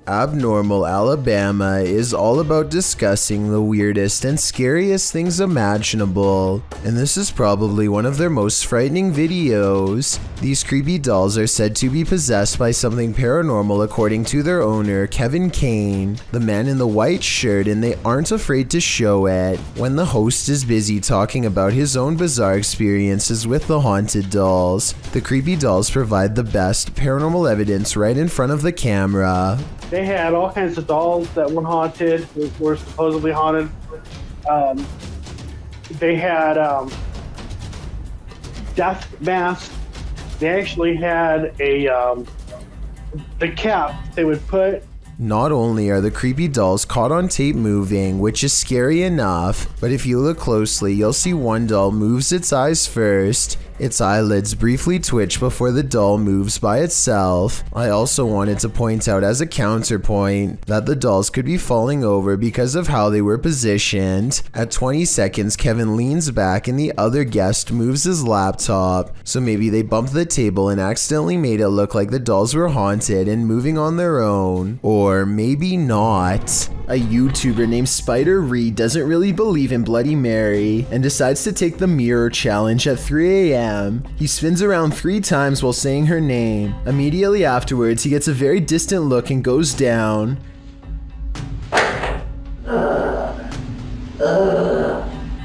Abnormal Alabama is all about discussing the weirdest and scariest things imaginable, and this is probably one of their most frightening videos. These creepy dolls are said to be possessed by something paranormal according to their owner, Kevin Kane, the man in the white shirt, and they aren't afraid to show it when the host is busy talking about his own bizarre experiences with the haunted dolls. The creepy dolls provide the best paranormal evidence right in front of the camera. They had all kinds of dolls that were haunted, were supposedly haunted. They had death masks. They actually had the cap they would put. Not only are the creepy dolls caught on tape moving, which is scary enough, but if you look closely, you'll see one doll moves its eyes first. Its eyelids briefly twitch before the doll moves by itself. I also wanted to point out as a counterpoint that the dolls could be falling over because of how they were positioned. At 20 seconds, Kevin leans back and the other guest moves his laptop, so maybe they bumped the table and accidentally made it look like the dolls were haunted and moving on their own. Or maybe not. A YouTuber named Spider Reed doesn't really believe in Bloody Mary and decides to take the mirror challenge at 3 a.m. He spins around 3 times while saying her name. Immediately afterwards, he gets a very distant look and goes down.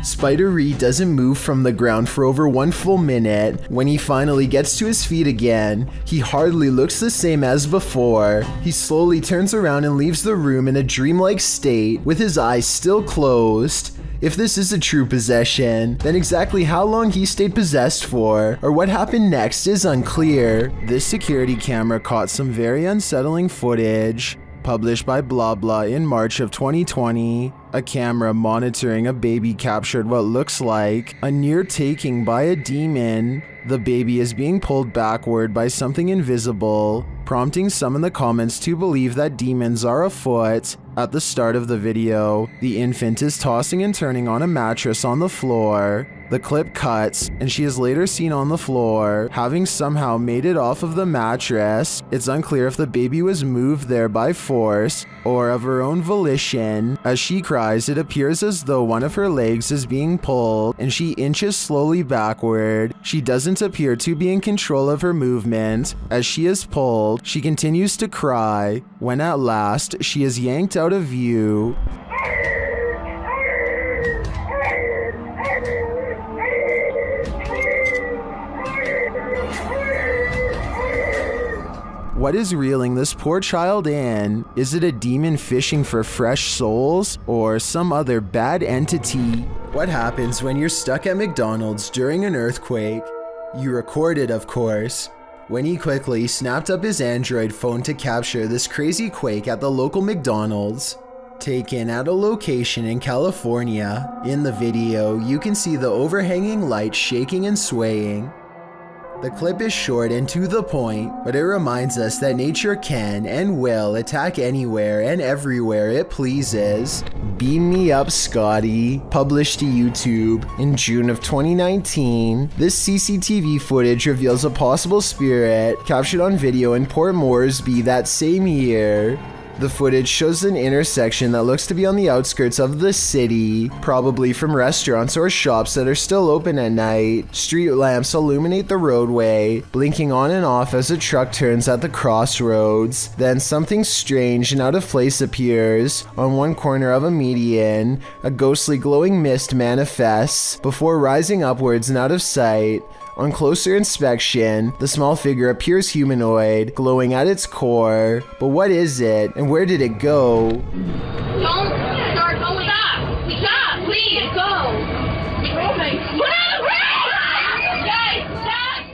Spider Reed doesn't move from the ground for over 1 full minute. When he finally gets to his feet again, he hardly looks the same as before. He slowly turns around and leaves the room in a dreamlike state with his eyes still closed. If this is a true possession, then exactly how long he stayed possessed for, or what happened next is unclear. This security camera caught some very unsettling footage. Published by Blah Blah in March of 2020, a camera monitoring a baby captured what looks like a near taking by a demon. The baby is being pulled backward by something invisible, prompting some in the comments to believe that demons are afoot. At the start of the video, the infant is tossing and turning on a mattress on the floor. The clip cuts, and she is later seen on the floor, having somehow made it off of the mattress. It's unclear if the baby was moved there by force or of her own volition. As she cries, it appears as though one of her legs is being pulled, and she inches slowly backward. She doesn't appear to be in control of her movement. As she is pulled, she continues to cry, when at last, she is yanked out of view. What is reeling this poor child in? Is it a demon fishing for fresh souls, or some other bad entity? What happens when you're stuck at McDonald's during an earthquake? You record it, of course. Winnie quickly snapped up his Android phone to capture this crazy quake at the local McDonald's. Taken at a location in California. In the video, you can see the overhanging light shaking and swaying. The clip is short and to the point, but it reminds us that nature can and will attack anywhere and everywhere it pleases. Beam Me Up, Scotty, published to YouTube in June of 2019. This CCTV footage reveals a possible spirit captured on video in Port Moresby that same year. The footage shows an intersection that looks to be on the outskirts of the city, probably from restaurants or shops that are still open at night. Street lamps illuminate the roadway, blinking on and off as a truck turns at the crossroads. Then something strange and out of place appears. On one corner of a median, a ghostly glowing mist manifests before rising upwards and out of sight. On closer inspection, the small figure appears humanoid, glowing at its core. But what is it, and where did it go? Don't start going up! Stop! Please, go! Put on the brake! Guys, stop!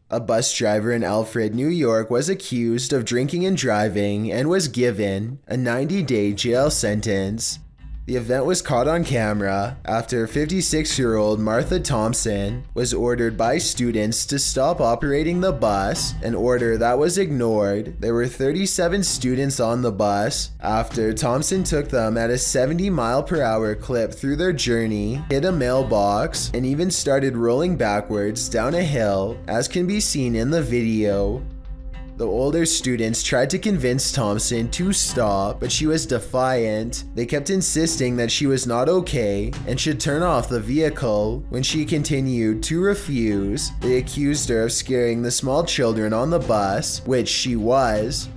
A bus driver in Alfred, New York was accused of drinking and driving and was given a 90-day jail sentence. The event was caught on camera after 56-year-old Martha Thompson was ordered by students to stop operating the bus, an order that was ignored. There were 37 students on the bus after Thompson took them at a 70-mile-per-hour clip through their journey, hit a mailbox, and even started rolling backwards down a hill, as can be seen in the video. The older students tried to convince Thompson to stop, but she was defiant. They kept insisting that she was not okay and should turn off the vehicle. When she continued to refuse, they accused her of scaring the small children on the bus, which she was.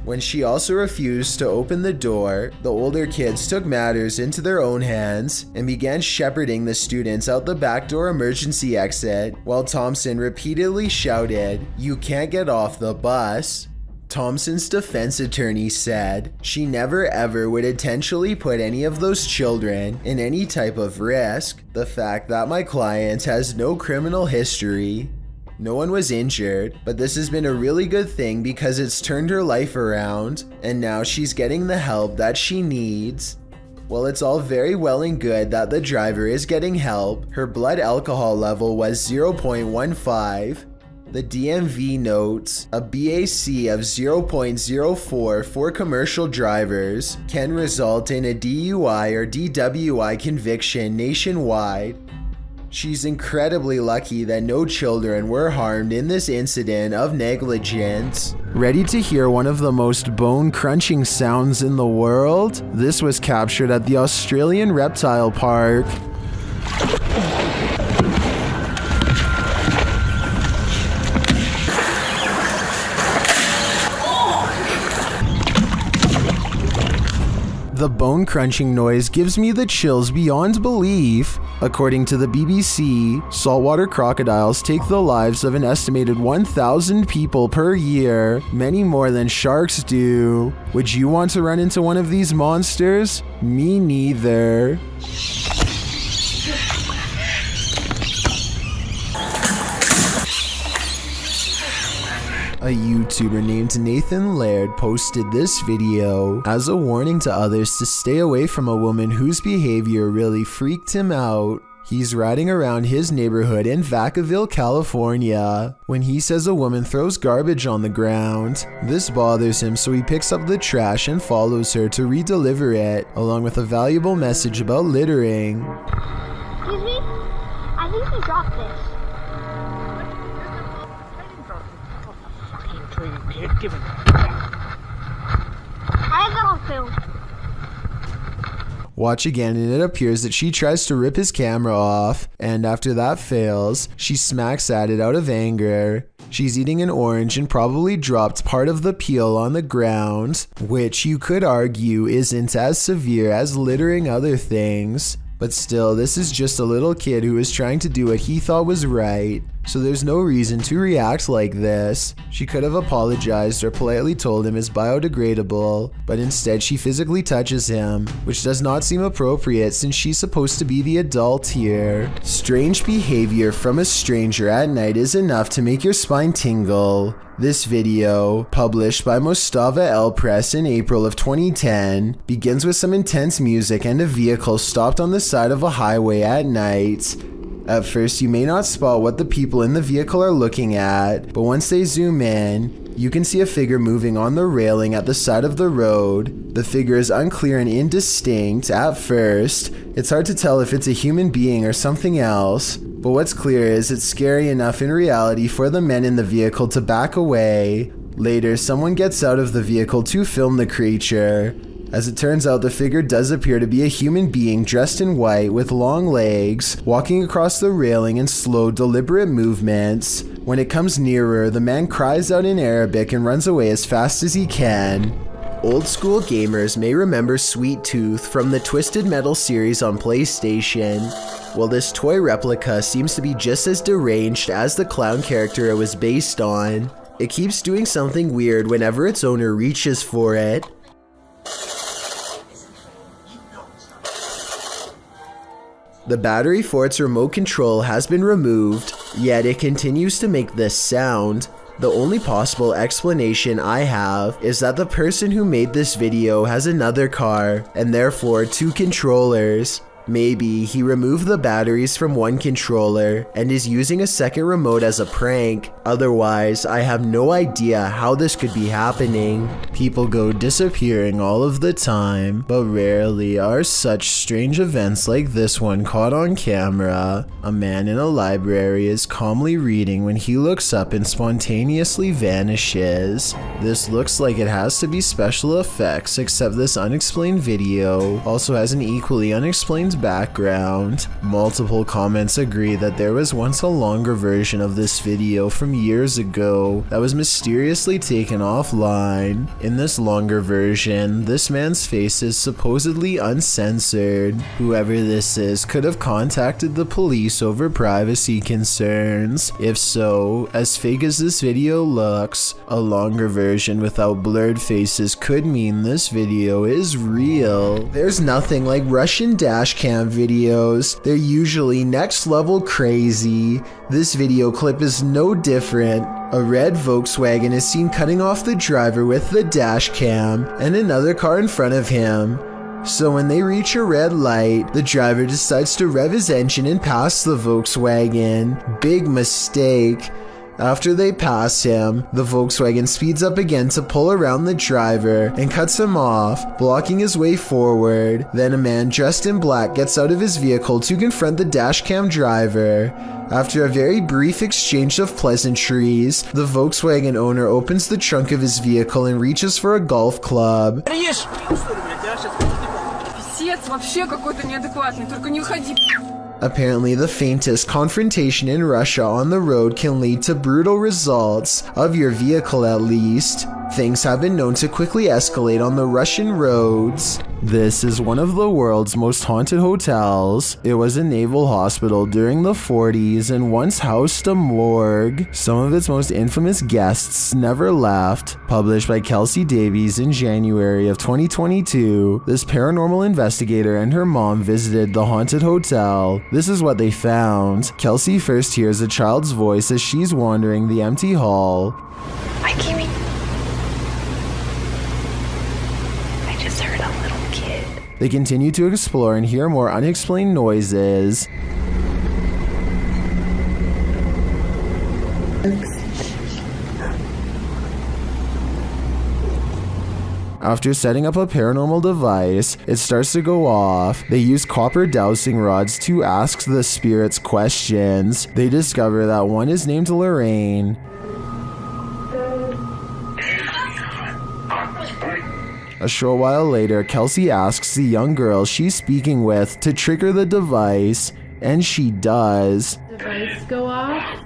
When she also refused to open the door, the older kids took matters into their own hands and began shepherding the students out the back door emergency exit, while Thompson repeatedly shouted, "You can't get off the bus." Thompson's defense attorney said she never ever would intentionally put any of those children in any type of risk. The fact that my client has no criminal history. No one was injured, but this has been a really good thing because it's turned her life around, and now she's getting the help that she needs. While it's all very well and good that the driver is getting help, her blood alcohol level was 0.15. The DMV notes a BAC of 0.04 for commercial drivers can result in a DUI or DWI conviction nationwide. She's incredibly lucky that no children were harmed in this incident of negligence. Ready to hear one of the most bone-crunching sounds in the world? This was captured at the Australian Reptile Park. The bone-crunching noise gives me the chills beyond belief. According to the BBC, saltwater crocodiles take the lives of an estimated 1,000 people per year, many more than sharks do. Would you want to run into one of these monsters? Me neither. A YouTuber named Nathan Laird posted this video as a warning to others to stay away from a woman whose behavior really freaked him out. He's riding around his neighborhood in Vacaville, California, when he says a woman throws garbage on the ground. This bothers him, so he picks up the trash and follows her to redeliver it, along with a valuable message about littering. Excuse me? I think he dropped this. Give it. I have it on film. Watch again, and it appears that she tries to rip his camera off, and after that fails, she smacks at it out of anger. She's eating an orange and probably dropped part of the peel on the ground, which you could argue isn't as severe as littering other things. But still, this is just a little kid who was trying to do what he thought was right, so there's no reason to react like this. She could have apologized or politely told him it's biodegradable, but instead she physically touches him, which does not seem appropriate since she's supposed to be the adult here. Strange behavior from a stranger at night is enough to make your spine tingle. This video, published by Mostava El Press in April of 2010, begins with some intense music and a vehicle stopped on the side of a highway at night. At first, you may not spot what the people in the vehicle are looking at, but once they zoom in, you can see a figure moving on the railing at the side of the road. The figure is unclear and indistinct at first. It's hard to tell if it's a human being or something else, but what's clear is it's scary enough in reality for the men in the vehicle to back away. Later, someone gets out of the vehicle to film the creature. As it turns out, the figure does appear to be a human being dressed in white with long legs, walking across the railing in slow, deliberate movements. When it comes nearer, the man cries out in Arabic and runs away as fast as he can. Old school gamers may remember Sweet Tooth from the Twisted Metal series on PlayStation. Well, this toy replica seems to be just as deranged as the clown character it was based on. It keeps doing something weird whenever its owner reaches for it. The battery for its remote control has been removed, yet it continues to make this sound. The only possible explanation I have is that the person who made this video has another car, and therefore two controllers. Maybe he removed the batteries from one controller and is using a second remote as a prank, Otherwise, I have no idea how this could be happening. People go disappearing all of the time, but rarely are such strange events like this one caught on camera. A man in a library is calmly reading when he looks up and spontaneously vanishes. This looks like it has to be special effects, except this unexplained video also has an equally unexplained background. Multiple comments agree that there was once a longer version of this video from years ago that was mysteriously taken offline. In this longer version, this man's face is supposedly uncensored. Whoever this is could have contacted the police over privacy concerns. If so, as fake as this video looks, a longer version without blurred faces could mean this video is real. There's nothing like Russian dashcam videos. They're usually next level crazy. This video clip is no different. A red Volkswagen is seen cutting off the driver with the dash cam and another car in front of him. So when they reach a red light, the driver decides to rev his engine and pass the Volkswagen. Big mistake. After they pass him, the Volkswagen speeds up again to pull around the driver and cuts him off, blocking his way forward. Then a man dressed in black gets out of his vehicle to confront the dashcam driver. After a very brief exchange of pleasantries, the Volkswagen owner opens the trunk of his vehicle and reaches for a golf club. Apparently, the faintest confrontation in Russia on the road can lead to brutal results, of your vehicle at least. Things have been known to quickly escalate on the Russian roads. This is one of the world's most haunted hotels. It was a naval hospital during the 40s and once housed a morgue. Some of its most infamous guests never left. Published by Kelsey Davies in January of 2022, this paranormal investigator and her mom visited the haunted hotel. This is what they found. Kelsey first hears a child's voice as she's wandering the empty hall. Hi, Kimmy. I just heard a little kid. They continue to explore and hear more unexplained noises. After setting up a paranormal device, it starts to go off. They use copper dowsing rods to ask the spirits questions. They discover that one is named Lorraine. A short while later, Kelsey asks the young girl she's speaking with to trigger the device, and she does. Device go off?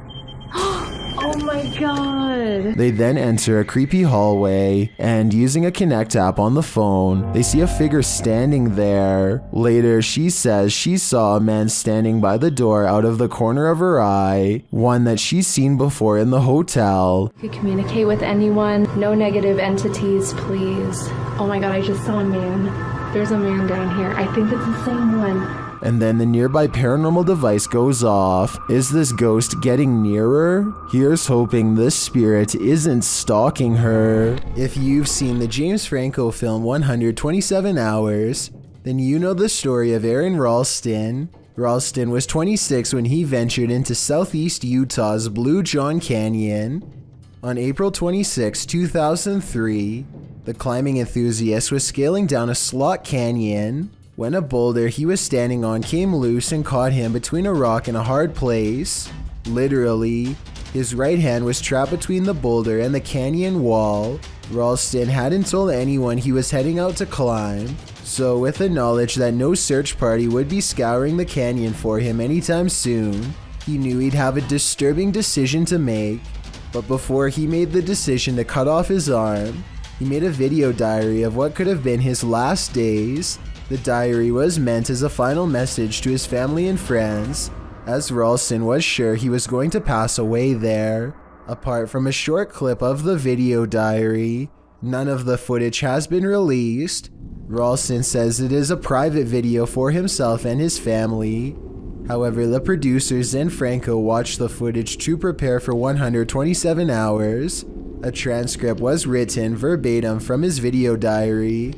Oh my god. They then enter a creepy hallway, and using a Connect app on the phone, they see a figure standing there. Later, she says she saw a man standing by the door out of the corner of her eye, one that she's seen before in the hotel. Could communicate with anyone. No negative entities, please. Oh my god, I just saw a man. There's a man down here. I think it's the same one. And then the nearby paranormal device goes off. Is this ghost getting nearer? Here's hoping this spirit isn't stalking her. If you've seen the James Franco film 127 Hours, then you know the story of Aaron Ralston. Ralston was 26 when he ventured into southeast Utah's Blue John Canyon. On April 26, 2003, the climbing enthusiast was scaling down a slot canyon when a boulder he was standing on came loose and caught him between a rock and a hard place. Literally, his right hand was trapped between the boulder and the canyon wall. Ralston hadn't told anyone he was heading out to climb, so with the knowledge that no search party would be scouring the canyon for him anytime soon, he knew he'd have a disturbing decision to make. But before he made the decision to cut off his arm, he made a video diary of what could have been his last days. The diary was meant as a final message to his family and friends, as Ralston was sure he was going to pass away there. Apart from a short clip of the video diary, none of the footage has been released. Ralston says it is a private video for himself and his family. However, the producers and Franco watched the footage to prepare for 127 hours. A transcript was written verbatim from his video diary.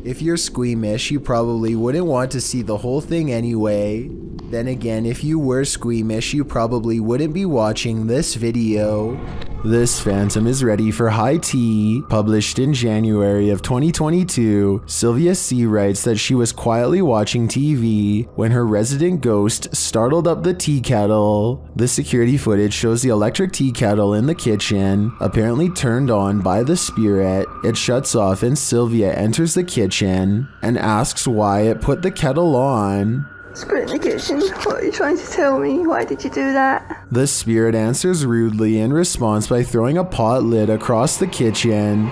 If you're squeamish, you probably wouldn't want to see the whole thing anyway. Then again, if you were squeamish, you probably wouldn't be watching this video. This phantom is ready for high tea. Published in January of 2022, Sylvia C. writes that she was quietly watching TV when her resident ghost startled up the tea kettle. The security footage shows the electric tea kettle in the kitchen, apparently turned on by the spirit. It shuts off and Sylvia enters the kitchen and asks why it put the kettle on. Spirit in the kitchen, what are you trying to tell me? Why did you do that? The spirit answers rudely in response by throwing a pot lid across the kitchen.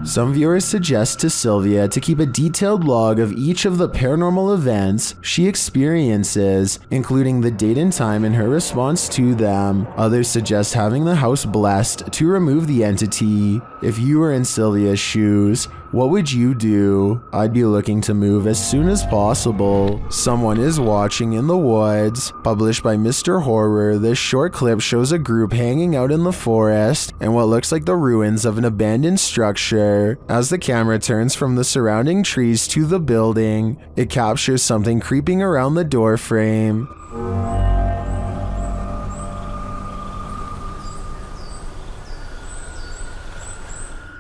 Some viewers suggest to Sylvia to keep a detailed log of each of the paranormal events she experiences, including the date and time and her response to them. Others suggest having the house blessed to remove the entity. If you were in Sylvia's shoes, what would you do? I'd be looking to move as soon as possible. Someone is watching in the woods. Published by Mr. Horror, this short clip shows a group hanging out in the forest and what looks like the ruins of an abandoned structure. As the camera turns from the surrounding trees to the building, it captures something creeping around the door frame.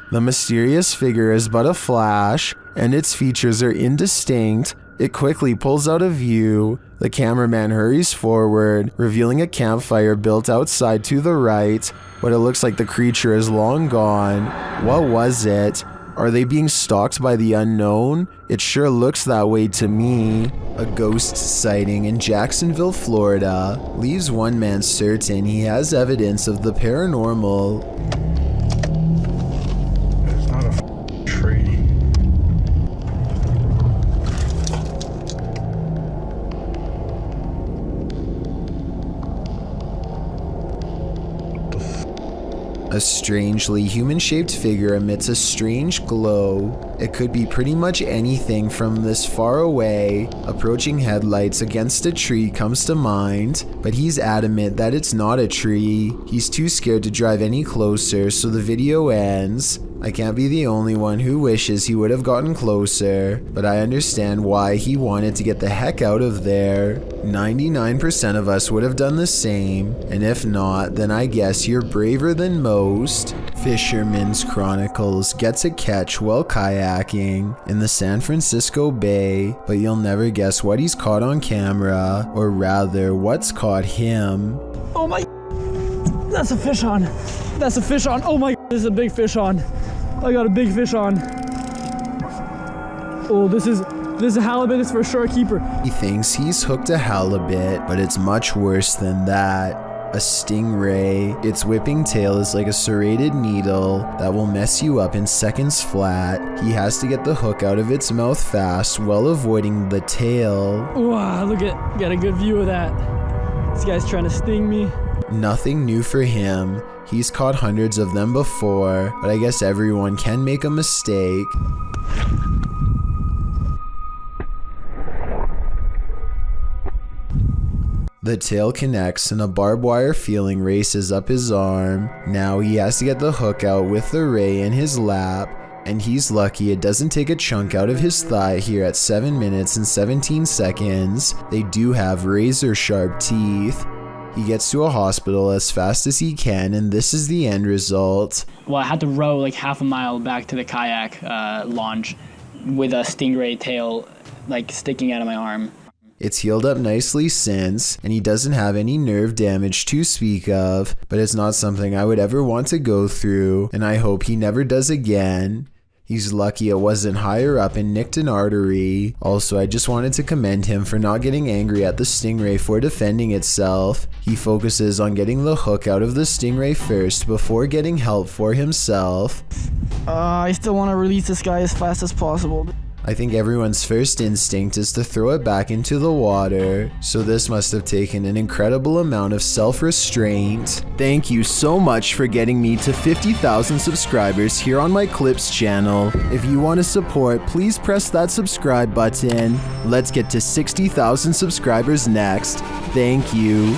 The mysterious figure is but a flash, and its features are indistinct. It quickly pulls out of view. The cameraman hurries forward, revealing a campfire built outside to the right, but it looks like the creature is long gone. What was it? Are they being stalked by the unknown? It sure looks that way to me. A ghost sighting in Jacksonville, Florida, leaves one man certain he has evidence of the paranormal. A strangely human-shaped figure emits a strange glow. It could be pretty much anything from this far away. Approaching headlights against a tree comes to mind, but he's adamant that it's not a tree. He's too scared to drive any closer, so the video ends. I can't be the only one who wishes he would have gotten closer, but I understand why he wanted to get the heck out of there. 99% of us would have done the same, and if not, then I guess you're braver than most. Fisherman's Chronicles gets a catch while kayaking in the San Francisco Bay, but you'll never guess what he's caught on camera, or rather, what's caught him. Oh my, that's a fish on. That's a fish on. Oh my, this is a big fish on. I got a big fish on. Oh, this is a halibut. It's for sure a keeper. He thinks he's hooked a halibut, but it's much worse than that. A stingray. Its whipping tail is like a serrated needle that will mess you up in seconds flat. He has to get the hook out of its mouth fast while avoiding the tail. Wow, look at, got a good view of that. This guy's trying to sting me. Nothing new for him. He's caught hundreds of them before, but I guess everyone can make a mistake. The tail connects and a barbed wire feeling races up his arm. Now he has to get the hook out with the ray in his lap, and he's lucky it doesn't take a chunk out of his thigh here at 7 minutes and 17 seconds. They do have razor sharp teeth. He gets to a hospital as fast as he can, and this is the end result. Well, I had to row like half a mile back to the kayak launch with a stingray tail like sticking out of my arm. It's healed up nicely since, and he doesn't have any nerve damage to speak of, but it's not something I would ever want to go through, and I hope he never does again. He's lucky it wasn't higher up and nicked an artery. Also, I just wanted to commend him for not getting angry at the stingray for defending itself. He focuses on getting the hook out of the stingray first before getting help for himself. I still want to release this guy as fast as possible. I think everyone's first instinct is to throw it back into the water, so this must have taken an incredible amount of self-restraint. Thank you so much for getting me to 50,000 subscribers here on my Clips channel. If you want to support, please press that subscribe button. Let's get to 60,000 subscribers next. Thank you.